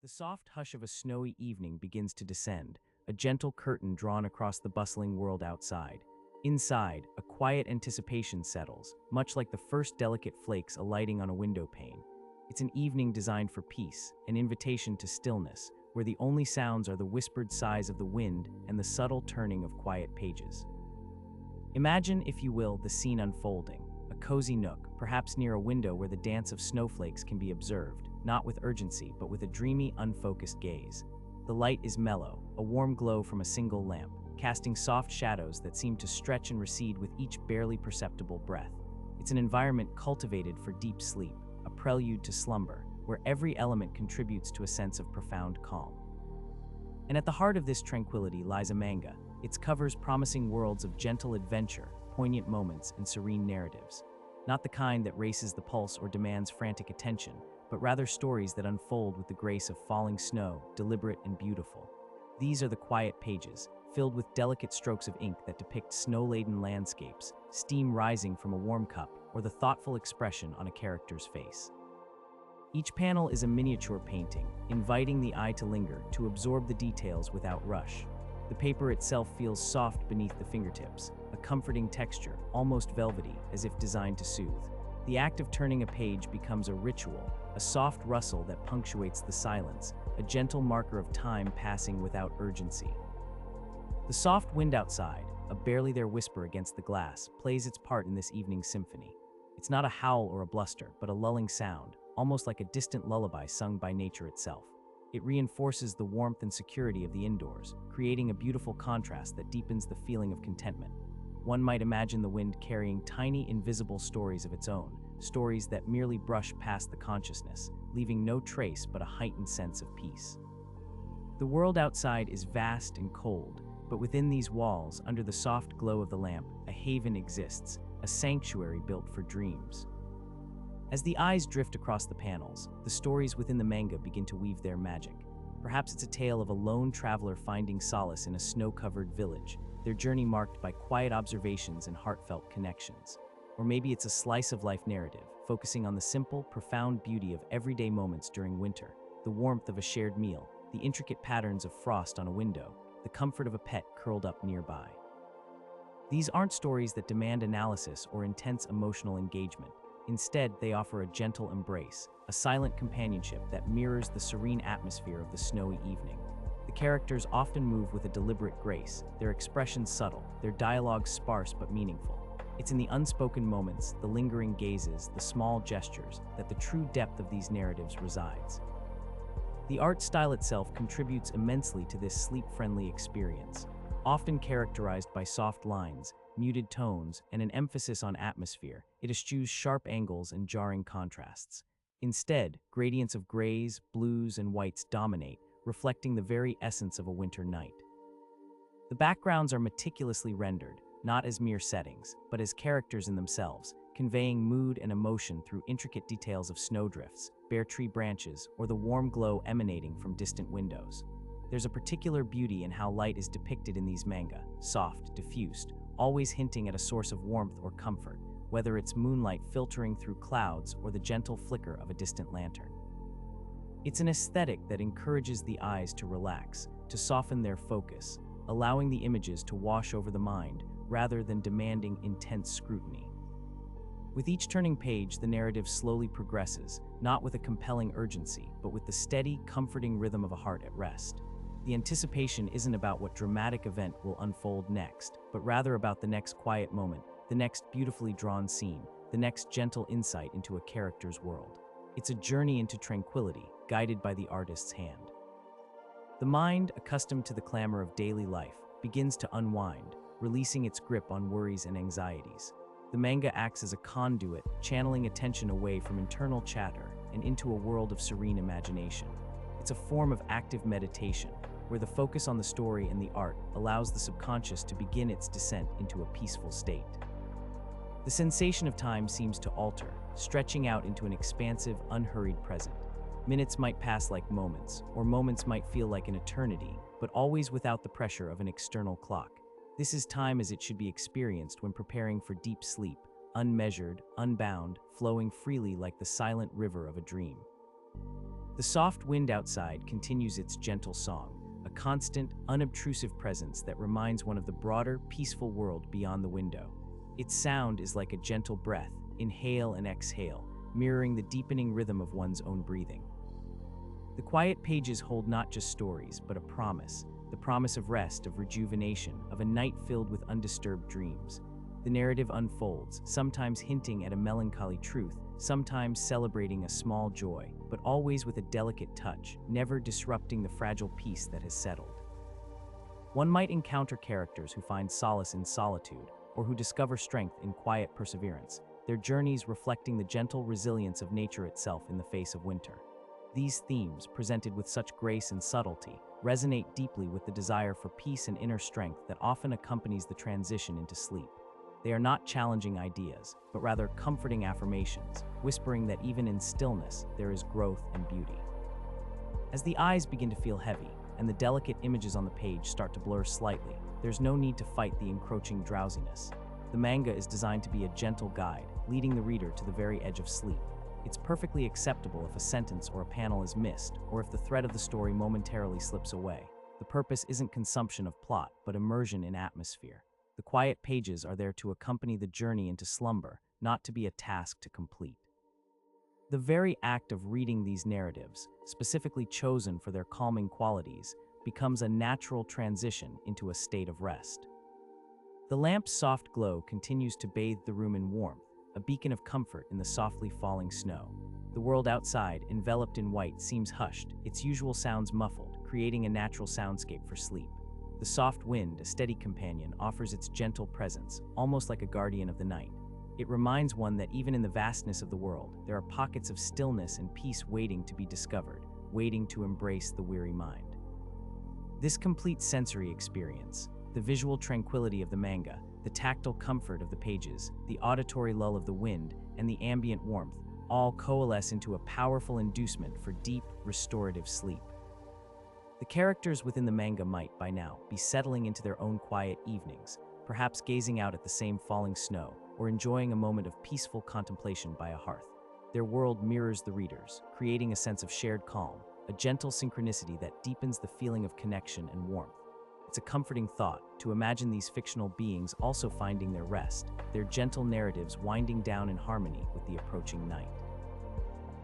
The soft hush of a snowy evening begins to descend, a gentle curtain drawn across the bustling world outside. Inside, a quiet anticipation settles, much like the first delicate flakes alighting on a window pane. It's an evening designed for peace, an invitation to stillness, where the only sounds are the whispered sighs of the wind and the subtle turning of quiet pages. Imagine, if you will, the scene unfolding. A cozy nook, perhaps near a window where the dance of snowflakes can be observed, not with urgency, but with a dreamy, unfocused gaze. The light is mellow, a warm glow from a single lamp, casting soft shadows that seem to stretch and recede with each barely perceptible breath. It's an environment cultivated for deep sleep, a prelude to slumber, where every element contributes to a sense of profound calm. And at the heart of this tranquility lies a manga, its covers promising worlds of gentle adventure, poignant moments, and serene narratives. Not the kind that races the pulse or demands frantic attention, but rather stories that unfold with the grace of falling snow, deliberate and beautiful. These are the quiet pages, filled with delicate strokes of ink that depict snow-laden landscapes, steam rising from a warm cup, or the thoughtful expression on a character's face. Each panel is a miniature painting, inviting the eye to linger, to absorb the details without rush. The paper itself feels soft beneath the fingertips, a comforting texture, almost velvety, as if designed to soothe. The act of turning a page becomes a ritual, a soft rustle that punctuates the silence, a gentle marker of time passing without urgency. The soft wind outside, a barely there whisper against the glass, plays its part in this evening's symphony. It's not a howl or a bluster, but a lulling sound, almost like a distant lullaby sung by nature itself. It reinforces the warmth and security of the indoors, creating a beautiful contrast that deepens the feeling of contentment. One might imagine the wind carrying tiny, invisible stories of its own, stories that merely brush past the consciousness, leaving no trace but a heightened sense of peace. The world outside is vast and cold, but within these walls, under the soft glow of the lamp, a haven exists, a sanctuary built for dreams. As the eyes drift across the panels, the stories within the manga begin to weave their magic. Perhaps it's a tale of a lone traveler finding solace in a snow-covered village, their journey marked by quiet observations and heartfelt connections. Or maybe it's a slice-of-life narrative, focusing on the simple, profound beauty of everyday moments during winter, the warmth of a shared meal, the intricate patterns of frost on a window, the comfort of a pet curled up nearby. These aren't stories that demand analysis or intense emotional engagement. Instead, they offer a gentle embrace, a silent companionship that mirrors the serene atmosphere of the snowy evening. The characters often move with a deliberate grace, their expressions subtle, their dialogue sparse but meaningful. It's in the unspoken moments, the lingering gazes, the small gestures, that the true depth of these narratives resides. The art style itself contributes immensely to this sleep-friendly experience, often characterized by soft lines, muted tones, and an emphasis on atmosphere. It eschews sharp angles and jarring contrasts. Instead, gradients of grays, blues, and whites dominate, reflecting the very essence of a winter night. The backgrounds are meticulously rendered, not as mere settings, but as characters in themselves, conveying mood and emotion through intricate details of snowdrifts, bare tree branches, or the warm glow emanating from distant windows. There's a particular beauty in how light is depicted in these manga, soft, diffused, always hinting at a source of warmth or comfort, whether it's moonlight filtering through clouds or the gentle flicker of a distant lantern. It's an aesthetic that encourages the eyes to relax, to soften their focus, allowing the images to wash over the mind rather than demanding intense scrutiny. With each turning page, the narrative slowly progresses, not with a compelling urgency, but with the steady, comforting rhythm of a heart at rest. The anticipation isn't about what dramatic event will unfold next, but rather about the next quiet moment, the next beautifully drawn scene, the next gentle insight into a character's world. It's a journey into tranquility, guided by the artist's hand. The mind, accustomed to the clamor of daily life, begins to unwind, releasing its grip on worries and anxieties. The manga acts as a conduit, channeling attention away from internal chatter and into a world of serene imagination. It's a form of active meditation, where the focus on the story and the art allows the subconscious to begin its descent into a peaceful state. The sensation of time seems to alter, stretching out into an expansive, unhurried present. Minutes might pass like moments, or moments might feel like an eternity, but always without the pressure of an external clock. This is time as it should be experienced when preparing for deep sleep, unmeasured, unbound, flowing freely like the silent river of a dream. The soft wind outside continues its gentle song, a constant, unobtrusive presence that reminds one of the broader, peaceful world beyond the window. Its sound is like a gentle breath, inhale and exhale, mirroring the deepening rhythm of one's own breathing. The quiet pages hold not just stories, but a promise, the promise of rest, of rejuvenation, of a night filled with undisturbed dreams. The narrative unfolds, sometimes hinting at a melancholy truth, sometimes celebrating a small joy, but always with a delicate touch, never disrupting the fragile peace that has settled. One might encounter characters who find solace in solitude, or who discover strength in quiet perseverance, their journeys reflecting the gentle resilience of nature itself in the face of winter. These themes, presented with such grace and subtlety, resonate deeply with the desire for peace and inner strength that often accompanies the transition into sleep. They are not challenging ideas, but rather comforting affirmations, whispering that even in stillness, there is growth and beauty. As the eyes begin to feel heavy, and the delicate images on the page start to blur slightly, there's no need to fight the encroaching drowsiness. The manga is designed to be a gentle guide, leading the reader to the very edge of sleep. It's perfectly acceptable if a sentence or a panel is missed, or if the thread of the story momentarily slips away. The purpose isn't consumption of plot, but immersion in atmosphere. The quiet pages are there to accompany the journey into slumber, not to be a task to complete. The very act of reading these narratives, specifically chosen for their calming qualities, becomes a natural transition into a state of rest. The lamp's soft glow continues to bathe the room in warmth, a beacon of comfort in the softly falling snow. The world outside, enveloped in white, seems hushed, its usual sounds muffled, creating a natural soundscape for sleep. The soft wind, a steady companion, offers its gentle presence, almost like a guardian of the night. It reminds one that even in the vastness of the world, there are pockets of stillness and peace waiting to be discovered, waiting to embrace the weary mind. This complete sensory experience, the visual tranquility of the manga, the tactile comfort of the pages, the auditory lull of the wind, and the ambient warmth, all coalesce into a powerful inducement for deep, restorative sleep. The characters within the manga might, by now, be settling into their own quiet evenings, perhaps gazing out at the same falling snow, or enjoying a moment of peaceful contemplation by a hearth. Their world mirrors the reader's, creating a sense of shared calm, a gentle synchronicity that deepens the feeling of connection and warmth. It's a comforting thought to imagine these fictional beings also finding their rest, their gentle narratives winding down in harmony with the approaching night.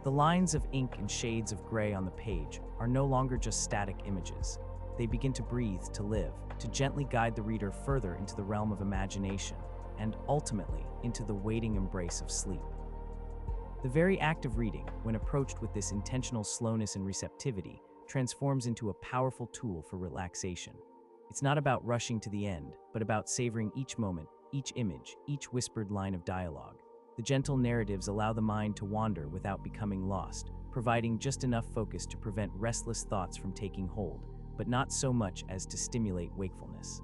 The lines of ink and shades of gray on the page are no longer just static images. They begin to breathe, to live, to gently guide the reader further into the realm of imagination, and ultimately into the waiting embrace of sleep. The very act of reading, when approached with this intentional slowness and receptivity, transforms into a powerful tool for relaxation. It's not about rushing to the end, but about savoring each moment, each image, each whispered line of dialogue. The gentle narratives allow the mind to wander without becoming lost, providing just enough focus to prevent restless thoughts from taking hold, but not so much as to stimulate wakefulness.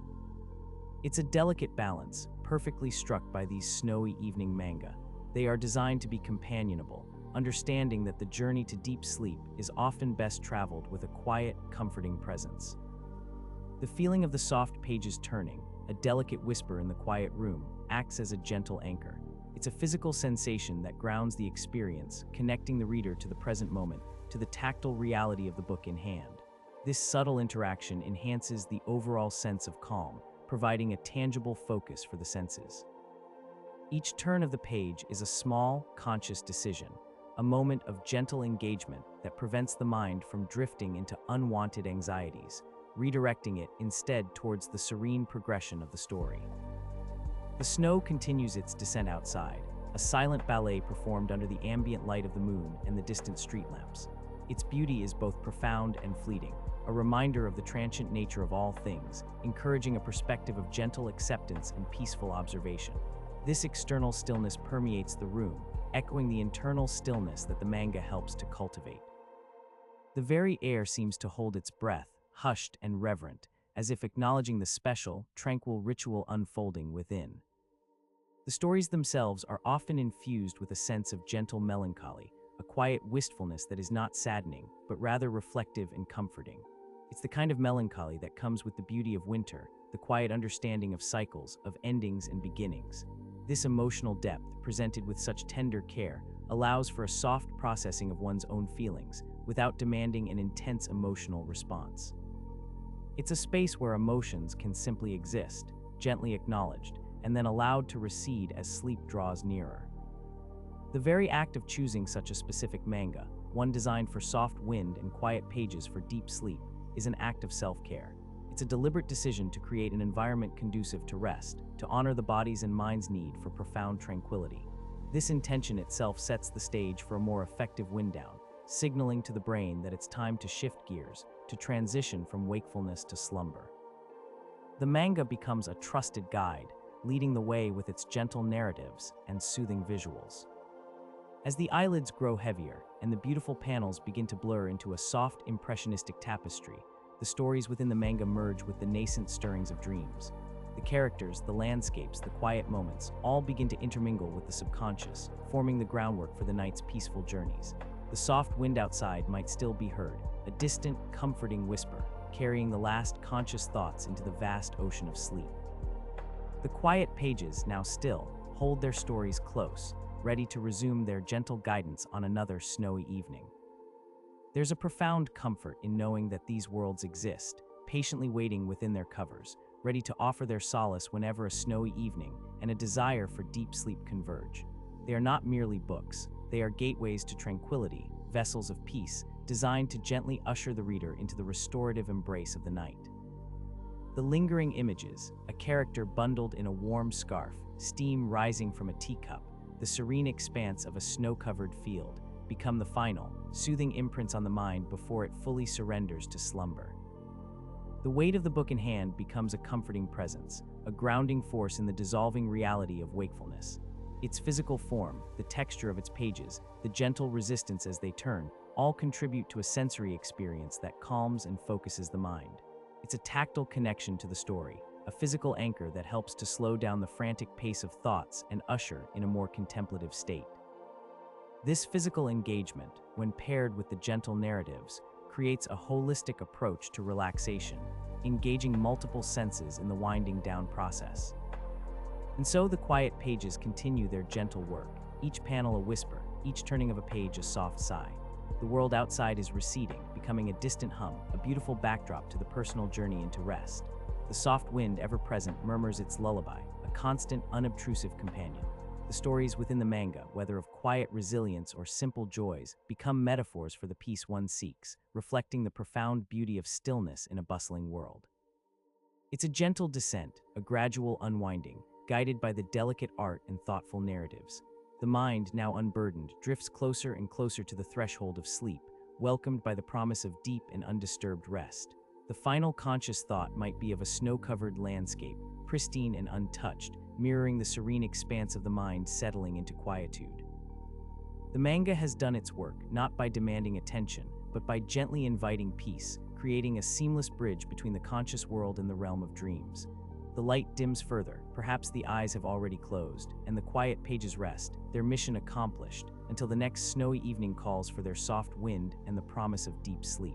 It's a delicate balance, perfectly struck by these snowy evening manga. They are designed to be companionable, understanding that the journey to deep sleep is often best traveled with a quiet, comforting presence. The feeling of the soft pages turning, a delicate whisper in the quiet room, acts as a gentle anchor. It's a physical sensation that grounds the experience, connecting the reader to the present moment, to the tactile reality of the book in hand. This subtle interaction enhances the overall sense of calm, providing a tangible focus for the senses. Each turn of the page is a small, conscious decision, a moment of gentle engagement that prevents the mind from drifting into unwanted anxieties, redirecting it instead towards the serene progression of the story. The snow continues its descent outside, a silent ballet performed under the ambient light of the moon and the distant street lamps. Its beauty is both profound and fleeting, a reminder of the transient nature of all things, encouraging a perspective of gentle acceptance and peaceful observation. This external stillness permeates the room, echoing the internal stillness that the manga helps to cultivate. The very air seems to hold its breath, hushed and reverent, as if acknowledging the special, tranquil ritual unfolding within. The stories themselves are often infused with a sense of gentle melancholy, a quiet wistfulness that is not saddening, but rather reflective and comforting. It's the kind of melancholy that comes with the beauty of winter, the quiet understanding of cycles, of endings and beginnings. This emotional depth, presented with such tender care, allows for a soft processing of one's own feelings, without demanding an intense emotional response. It's a space where emotions can simply exist, gently acknowledged, and then allowed to recede as sleep draws nearer. The very act of choosing such a specific manga, one designed for soft wind and quiet pages for deep sleep, is an act of self-care. It's a deliberate decision to create an environment conducive to rest, to honor the body's and mind's need for profound tranquility. This intention itself sets the stage for a more effective wind down, signaling to the brain that it's time to shift gears, to transition from wakefulness to slumber. The manga becomes a trusted guide, leading the way with its gentle narratives and soothing visuals. As the eyelids grow heavier and the beautiful panels begin to blur into a soft, impressionistic tapestry, the stories within the manga merge with the nascent stirrings of dreams. The characters, the landscapes, the quiet moments all begin to intermingle with the subconscious, forming the groundwork for the night's peaceful journeys. The soft wind outside might still be heard, a distant, comforting whisper, carrying the last conscious thoughts into the vast ocean of sleep. The quiet pages, now still, hold their stories close, ready to resume their gentle guidance on another snowy evening. There's a profound comfort in knowing that these worlds exist, patiently waiting within their covers, ready to offer their solace whenever a snowy evening and a desire for deep sleep converge. They are not merely books, they are gateways to tranquility, vessels of peace, designed to gently usher the reader into the restorative embrace of the night. The lingering images, a character bundled in a warm scarf, steam rising from a teacup, the serene expanse of a snow-covered field, become the final, soothing imprints on the mind before it fully surrenders to slumber. The weight of the book in hand becomes a comforting presence, a grounding force in the dissolving reality of wakefulness. Its physical form, the texture of its pages, the gentle resistance as they turn, all contribute to a sensory experience that calms and focuses the mind. It's a tactile connection to the story, a physical anchor that helps to slow down the frantic pace of thoughts and usher in a more contemplative state. This physical engagement, when paired with the gentle narratives, creates a holistic approach to relaxation, engaging multiple senses in the winding down process. And so the quiet pages continue their gentle work, each panel a whisper, each turning of a page a soft sigh. The world outside is receding, becoming a distant hum, a beautiful backdrop to the personal journey into rest. The soft wind, ever present, murmurs its lullaby, a constant, unobtrusive companion. The stories within the manga, whether of quiet resilience or simple joys, become metaphors for the peace one seeks, reflecting the profound beauty of stillness in a bustling world. It's a gentle descent, a gradual unwinding, guided by the delicate art and thoughtful narratives. The mind, now unburdened, drifts closer and closer to the threshold of sleep, welcomed by the promise of deep and undisturbed rest. The final conscious thought might be of a snow-covered landscape, pristine and untouched, mirroring the serene expanse of the mind settling into quietude. The manga has done its work, not by demanding attention, but by gently inviting peace, creating a seamless bridge between the conscious world and the realm of dreams. The light dims further, perhaps the eyes have already closed, and the quiet pages rest, their mission accomplished, until the next snowy evening calls for their soft wind and the promise of deep sleep.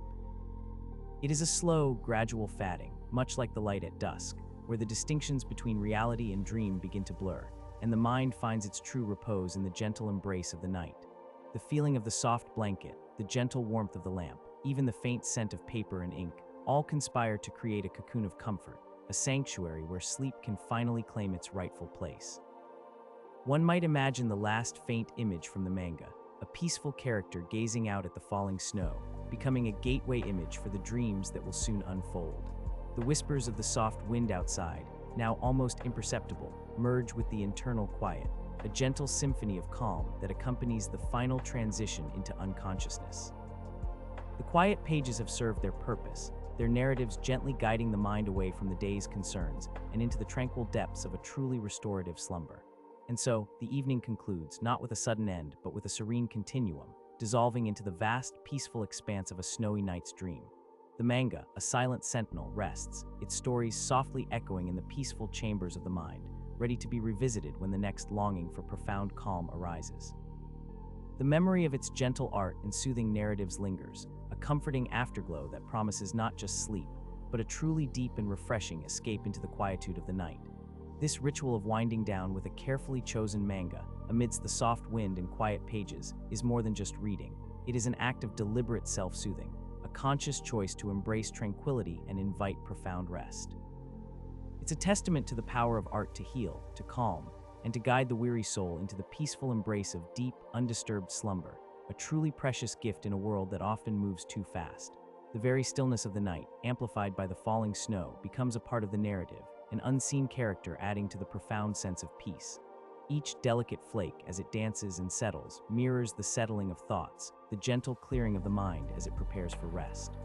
It is a slow, gradual fading, much like the light at dusk, where the distinctions between reality and dream begin to blur, and the mind finds its true repose in the gentle embrace of the night. The feeling of the soft blanket, the gentle warmth of the lamp, even the faint scent of paper and ink, all conspire to create a cocoon of comfort, a sanctuary where sleep can finally claim its rightful place. One might imagine the last faint image from the manga, a peaceful character gazing out at the falling snow, becoming a gateway image for the dreams that will soon unfold. The whispers of the soft wind outside, now almost imperceptible, merge with the internal quiet, a gentle symphony of calm that accompanies the final transition into unconsciousness. The quiet pages have served their purpose, their narratives gently guiding the mind away from the day's concerns and into the tranquil depths of a truly restorative slumber. And so, the evening concludes, not with a sudden end, but with a serene continuum, dissolving into the vast, peaceful expanse of a snowy night's dream. The manga, a silent sentinel, rests, its stories softly echoing in the peaceful chambers of the mind, ready to be revisited when the next longing for profound calm arises. The memory of its gentle art and soothing narratives lingers, a comforting afterglow that promises not just sleep, but a truly deep and refreshing escape into the quietude of the night. This ritual of winding down with a carefully chosen manga, amidst the soft wind and quiet pages, is more than just reading. It is an act of deliberate self-soothing, a conscious choice to embrace tranquility and invite profound rest. It's a testament to the power of art to heal, to calm, and to guide the weary soul into the peaceful embrace of deep, undisturbed slumber, a truly precious gift in a world that often moves too fast. The very stillness of the night, amplified by the falling snow, becomes a part of the narrative, an unseen character adding to the profound sense of peace. Each delicate flake, as it dances and settles, mirrors the settling of thoughts, the gentle clearing of the mind as it prepares for rest.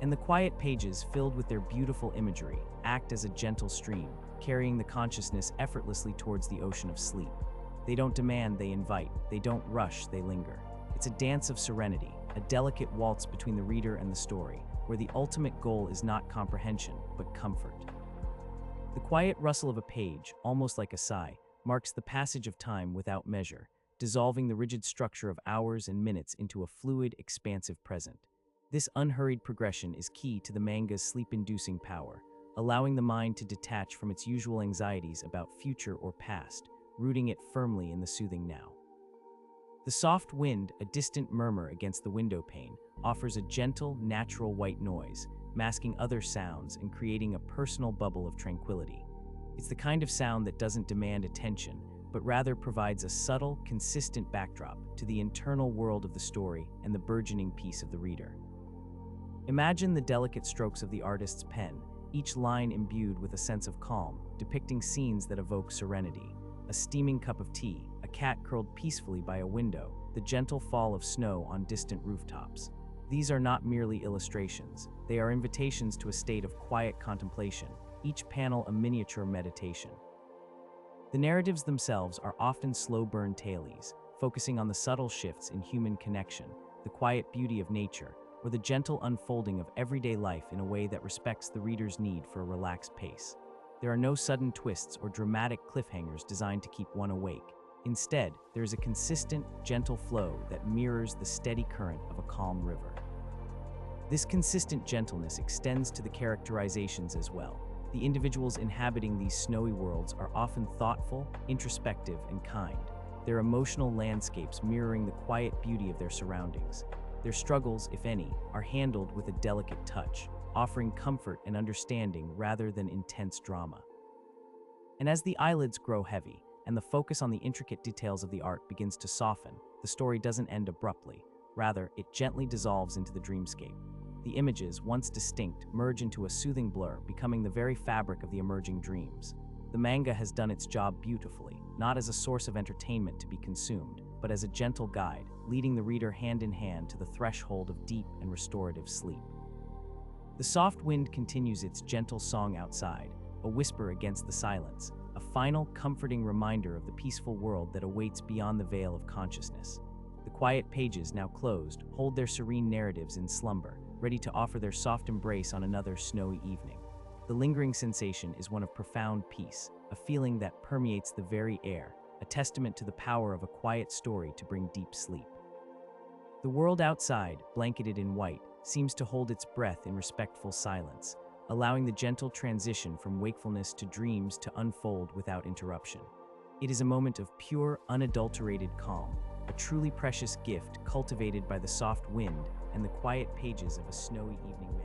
And the quiet pages, filled with their beautiful imagery, act as a gentle stream, carrying the consciousness effortlessly towards the ocean of sleep. They don't demand, they invite. They don't rush, they linger. It's a dance of serenity, a delicate waltz between the reader and the story, where the ultimate goal is not comprehension, but comfort. The quiet rustle of a page, almost like a sigh, marks the passage of time without measure, dissolving the rigid structure of hours and minutes into a fluid, expansive present. This unhurried progression is key to the manga's sleep-inducing power, allowing the mind to detach from its usual anxieties about future or past, rooting it firmly in the soothing now. The soft wind, a distant murmur against the window pane, offers a gentle, natural white noise, masking other sounds and creating a personal bubble of tranquility. It's the kind of sound that doesn't demand attention, but rather provides a subtle, consistent backdrop to the internal world of the story and the burgeoning peace of the reader. Imagine the delicate strokes of the artist's pen, each line imbued with a sense of calm, depicting scenes that evoke serenity. A steaming cup of tea, a cat curled peacefully by a window, the gentle fall of snow on distant rooftops. These are not merely illustrations, they are invitations to a state of quiet contemplation, each panel a miniature meditation. The narratives themselves are often slow-burn tales, focusing on the subtle shifts in human connection, the quiet beauty of nature, or the gentle unfolding of everyday life in a way that respects the reader's need for a relaxed pace. There are no sudden twists or dramatic cliffhangers designed to keep one awake. Instead, there is a consistent, gentle flow that mirrors the steady current of a calm river. This consistent gentleness extends to the characterizations as well. The individuals inhabiting these snowy worlds are often thoughtful, introspective, and kind, their emotional landscapes mirroring the quiet beauty of their surroundings. Their struggles, if any, are handled with a delicate touch, offering comfort and understanding rather than intense drama. And as the eyelids grow heavy, and the focus on the intricate details of the art begins to soften, the story doesn't end abruptly. Rather, it gently dissolves into the dreamscape. The images, once distinct, merge into a soothing blur, becoming the very fabric of the emerging dreams. The manga has done its job beautifully, not as a source of entertainment to be consumed, but as a gentle guide, leading the reader hand in hand to the threshold of deep and restorative sleep. The soft wind continues its gentle song outside, a whisper against the silence, a final, comforting reminder of the peaceful world that awaits beyond the veil of consciousness. The quiet pages, now closed, hold their serene narratives in slumber, ready to offer their soft embrace on another snowy evening. The lingering sensation is one of profound peace, a feeling that permeates the very air, a testament to the power of a quiet story to bring deep sleep. The world outside, blanketed in white, seems to hold its breath in respectful silence, allowing the gentle transition from wakefulness to dreams to unfold without interruption. It is a moment of pure, unadulterated calm, a truly precious gift cultivated by the soft wind and the quiet pages of a snowy evening.